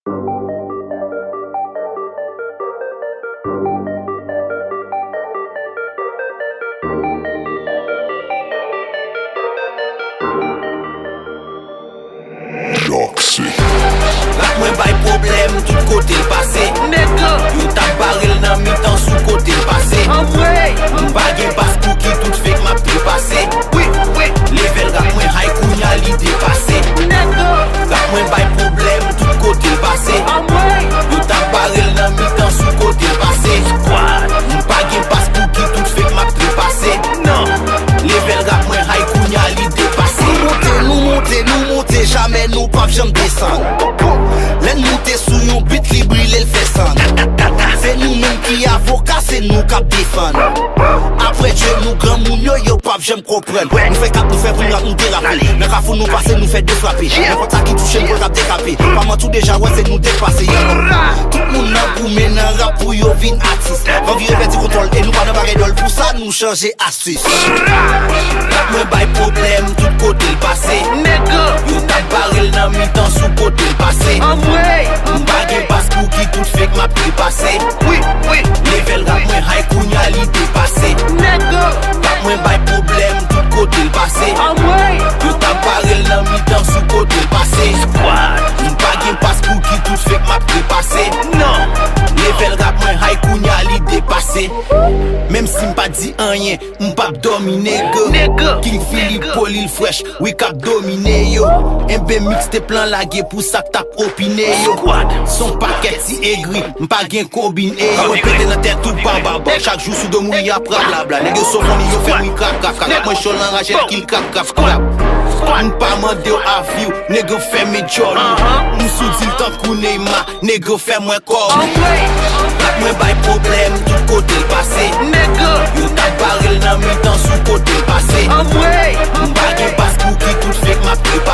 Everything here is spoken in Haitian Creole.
Rap mwen bay problem, tout kote l'pase. Yo tap barel nan mi tan sou kote l'pase. M'bage bas pou ki tout fek ma ple pase. Level rap mwen high kounya li depase. Rap mwen bay problem, tout kote l'pase. Yo tap barel nan mi tan sou kote l'pase. M'bage bas pou ki tout fek ma ple pase. Level rap mwen high kounya li depase. Nou monte, jamais nou pap jam desan. Len monte sou yon bit li brile l fesan. Se nou men ki avoka, se nou kap defan. Apre dje nou gran moun yo pap jam kompren. Nou fe kap, nou fe pou nou derape. Men kafou nou pase, nou fe defrape. Men konta ki touche mwen kap dekape. Paman tout deja wè se nou depase. Tout moun nan goume nan rap pou yo vin artist. Van vi repeti kontrol, e nou pa nan bare dol. Pou sa nou chanje astis. Rap mwen bay problem, tout kote l'pase. Yo tap barel nan mi tan sou kote l'pase. M'bage bas pou ki tout fek ma ple pase. Level rap mwen high kounya li depase. Rap mwen bay problem, tout kote l'pase. Yo tap barel nan mi tan sou kote l'pase. M'bage bas pou ki tout fek ma ple pase. Level rap mwen high kounya li depase. Même si m'pa di anyen, m'pap domine go. King Philip Polil fresh, we kap domine yo. MB mix te plan lage pou sak tap opine yo. Son paket si egri, m'pa gen kombine yo. Pete nan tête tout bababa, chaque jour sou do moui apra blabla. Nèg yo sofoni yo fè moui krap krap krap. Mwen chol nan rachet kill krap krap krap. M'pa mande yo aviw, nèg yo fè me jolly. M'sou dil tan kou Neymar, nèg yo fè mwen korli. Rap mwen bay problem, tout kote l'pase. Yo tap barel nan mi tan sou kote l'pase. M'bage bas pou ki tout fek ma ple pase.